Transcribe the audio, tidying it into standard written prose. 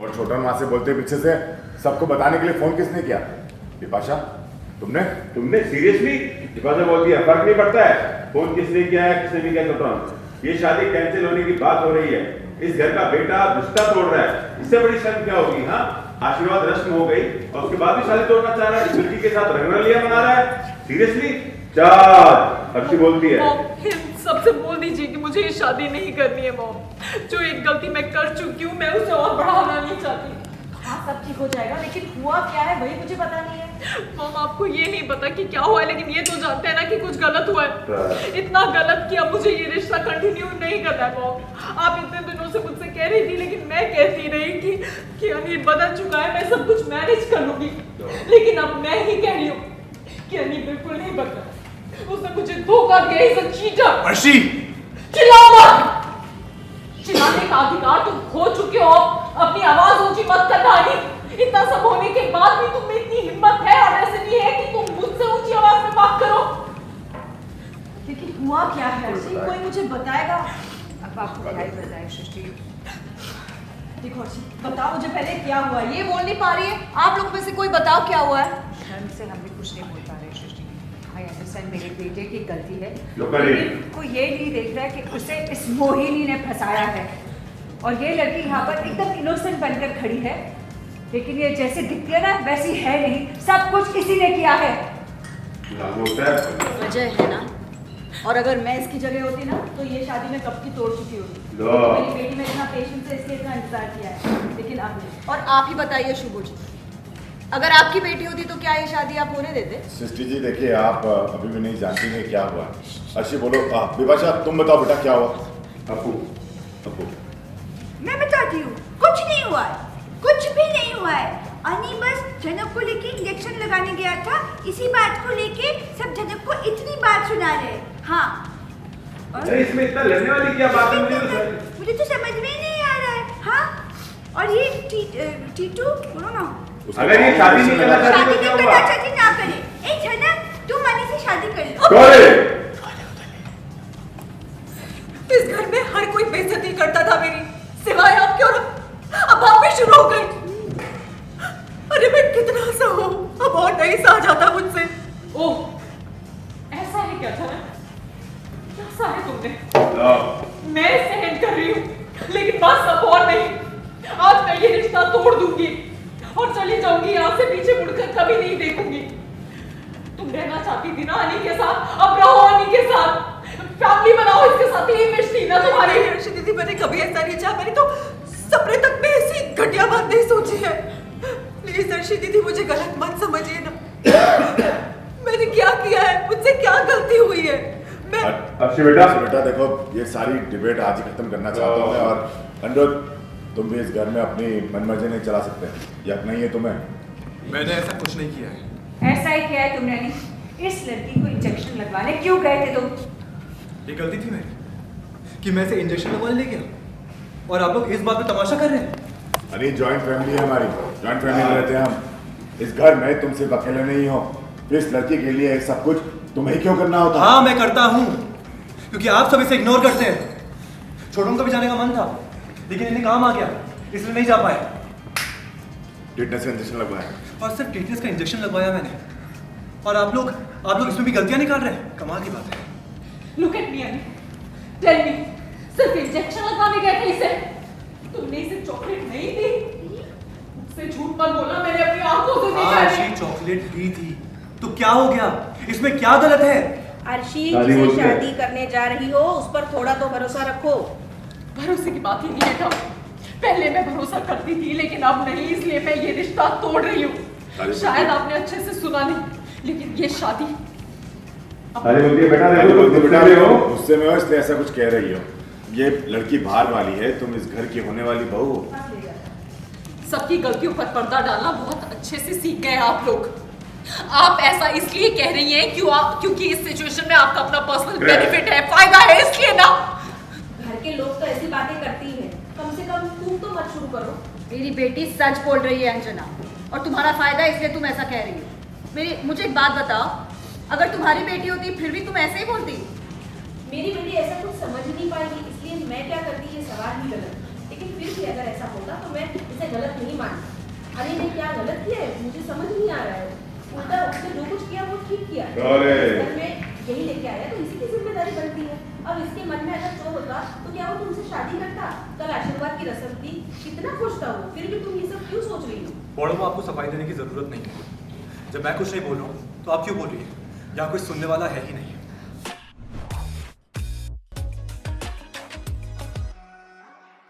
और छोटा वहां से बोलते पीछे से सबको बताने के लिए फोन किसने किया? बिपाशा तुमने सीरियसली बिपाशा बोलती है फर्क नहीं पड़ता है फोन किसने किया है किसने नहीं किया। छोटा ये शादी कैंसिल होने की बात हो रही है, इस घर का बेटा रिश्ता तोड़ रहा है, इससे बड़ी शर्म क्या होगी? हाँ, आशीर्वाद रस्म हो गई और उसके बाद भी शादी तोड़ना चाह रहा है, इस लड़की के साथ रंगरलिया मना रहा है। सीरियसली चार अर्शी बोलती है। सबसे बोल दीजिए कि मुझे ये शादी नहीं करनी है मॉम। जो एक गलती मैं कर चुकी हूँ मैं उसे और बढ़ाना नहीं चाहती। हाँ सब ठीक हो जाएगा, लेकिन हुआ क्या है वही मुझे पता नहीं है। मॉम आपको ये नहीं पता कि क्या हुआ है, लेकिन ये तो जानते हैं ना कि कुछ गलत हुआ है। इतना गलत कि अब मुझे ये रिश्ता कंटिन्यू नहीं करना है मॉम। आप इतने दिनों से मुझसे कह रही थी, लेकिन मैं कहती रही कि अनिल बदल चुका है, मैं सब कुछ मैनेज कर लूंगी। लेकिन अब मैं ही कह रही हूँ कि अनिल बिल्कुल नहीं बदला, उसने मुझे धोखा दिया। Is a cheater. अर्शी चिल्लाओ मत। चिल्लाने का अधिकार तुम खो चुके हो। अपनी आवाज ऊंची मत करना अनिल। इतना सब होने के बाद भी तुम में इतनी हिम्मत है और ऐसे नहीं है कि तुम मुझसे ऊंची आवाज में बात करो। लेकिन हुआ क्या है अर्शी, कोई मुझे बताएगा? अब आपको क्या ही बताएं सृष्टि। देखो अर्शी बताओ मुझे पहले क्या हुआ। ये बोल नहीं पा रही है, आप लोग में से कोई बताओ क्या हुआ है। शर्म से हम भी कुछ नहीं बोल पा रहे सृष्टि। आई अंडरस्टैंड मेरे बेटे की गलती है, लोकली। लेकिन कोई ये नहीं देख रहा है कि उसे इस मोहिनी ने फंसाया है और ये लड़की यहाँ पर एकदम इनोसेंट बनकर खड़ी है, लेकिन ये जैसे दिखती है ना वैसी है नहीं। सब कुछ इसी ने किया है। वजह है ना, और अगर मैं इसकी जगह होती ना तो ये शादी में कब की तोड़ चुकी होती। तो मेरी बेटी में इतना पेशेंस है इसलिए इतना इंतजार किया है, लेकिन अब नहीं। और आप ही बताइए शुभ जी, अगर आपकी बेटी होती तो क्या ये शादी आप होने देते? सृष्टि जी देखिए, आप अभी भी नहीं जानती हैं क्या हुआ। अर्शी बोलो। बिपाशा तुम बताओ बेटा क्या हुआ? अपू मैं बताती हूँ, कुछ नहीं हुआ है, कुछ भी नहीं हुआ है। अनी बस जनक को लेके इंजेक्शन लगाने गया था, इसी बात को लेके सब जनक को इतनी बात सुना रहे। हाँ, अरे इसमें इतना लड़ने वाली क्या बात है? मुझे तो समझ में नहीं आ रहा है। हाँ, और ये टीटू बोलो ना, अगर ये शादी नहीं करना शादी चाहती नहीं तो क्या करना हुआ? चाहती ना करे। ए जनक तुम अनी से शादी कर लो। इस घर में हर कोई बेइज्जती करता था मेरी, सिवाय आपके। और अब आप भी शुरू हो गई। अरे मैं कितना सा हूँ, अब और नहीं सहा जाता मुझसे। ओह ऐसा है क्या था? क्या सा है तुमने? मैं सहन कर रही हूँ, लेकिन बस अब और नहीं। आज मैं ये रिश्ता तोड़ दूंगी और चली जाऊंगी यहाँ से, पीछे मुड़कर कभी नहीं देखूंगी। तुम रहना चाहती थी ना अनी के साथ, अब रहो अनी के साथ, फैमिली बनाओ इसके साथ। यही विश थी ना तुम्हारी? अर्शी दीदी मैंने कभी ऐसा नहीं चाहा, मैंने तो सपने तक में ऐसी घटिया बात नहीं सोची है। प्लीज अर्शी दीदी मुझे गलत मत समझिए ना। मैंने क्या किया है, मुझसे क्या गलती हुई है? मैं अर्शी बेटा देखो, ये सारी डिबेट आज ही खत्म करना चाहता हूँ मैं। और अनुरोध, तुम भी इस घर में अपनी मनमर्जी नहीं चला सकते, यक नहीं है तुम्हें? मैंने ऐसा कुछ नहीं किया है। ऐसा ही किया है तुमने नहीं। इस लड़की को इंजेक्शन लगवाने क्यों गए थे तुम? ये गलती थी मेरी कि मैं इसे इंजेक्शन लगवाने ले गया और आप लोग इस बात पे तमाशा कर रहे हैं। अरे जॉइंट फैमिली है हमारी, जॉइंट फैमिली में रहते हैं हम। इस घर में तुम सिर्फ अकेले नहीं हो, फिर इस लड़की के लिए सब कुछ तुम्हें क्यों करना होता? हाँ मैं करता हूँ, क्योंकि आप सब इसे इग्नोर करते हैं। छोटों का भी जाने का मन था, लेकिन इन्हें काम आ गया, इसलिए नहीं जा पाया। टिटनेस का इंजेक्शन लगवाया, और सिर्फ टिटनेस का इंजेक्शन लगवाया मैंने, और आप लोग इसमें भी गलतियां निकाल रहे हैं। कमाल की बात है। लुक एट मी अनी, टेल मी, सिर्फ इंजेक्शन लगवाने गए थे इसे? तुमने इसे चॉकलेट नहीं दी? मुझसे झूठ मत बोलना, मैंने अपनी आंखों से देखा है। अर्शी चॉकलेट दी थी, तो क्या हो गया? इसमें क्या गलत है? अर्शी जिसे शादी करने जा रही हो उस पर थोड़ा तो भरोसा रखो। भरोसे की बात ही नहीं है। पहले मैं भरोसा करती थी, लेकिन अब नहीं, इसलिए मैं ये रिश्ता तोड़ रही हूँ। शायद आपने अच्छे से सुना नहीं, लेकिन ये शादी बेटा गुस्से में हो इसलिए ऐसा कुछ कह रही हो। ये लड़की बाहर वाली है, तुम इस घर की होने वाली बहू हो। सबकी गलतियों पर पर्दा डालना बहुत अच्छे से सीख गए आप लोग। आप ऐसा इसलिए कह रही हैं क्योंकि इस सिचुएशन में आपका अपना पर्सनल बेनिफिट है, फायदा है, इसलिए ना। घर के लोग तो ऐसी बातें करती हैं, कम से कम तुम तो मत शुरू करो। मेरी बेटी सच बोल रही है अंजना, और तुम्हारा फायदा है इसलिए तुम ऐसा कह रही हो। मुझे एक बात बताओ, अगर तुम्हारी बेटी होती फिर भी तुम ऐसे ही बोलती? मेरी बेटी ऐसा कुछ समझ नहीं पाएगी, इसलिए मैं क्या करती ये सवाल ही गलत। लेकिन फिर फिर भी अगर ऐसा होता तो मैं इसे गलत नहीं मानती। अरे ने क्या गलत किया है मुझे समझ नहीं आ रहा है। उल्टा उसने जो कुछ किया वो ठीक किया। घर में यही लेके आया तो इसी की जिम्मेदारी बनती है। अब इसके मन में अगर चोर होता तो क्या वो तुमसे शादी करता? कल आशीर्वाद की रस्म थी, कितना खुश था वो, फिर भी तुम ये सब क्यों सोच रही हो? बड़ों को आपको सफाई देने की जरूरत नहीं है। जब मैं कुछ नहीं बोल रहा हूँ तो आप क्यों बोल रही है? यहाँ कोई सुनने वाला है ही नहीं।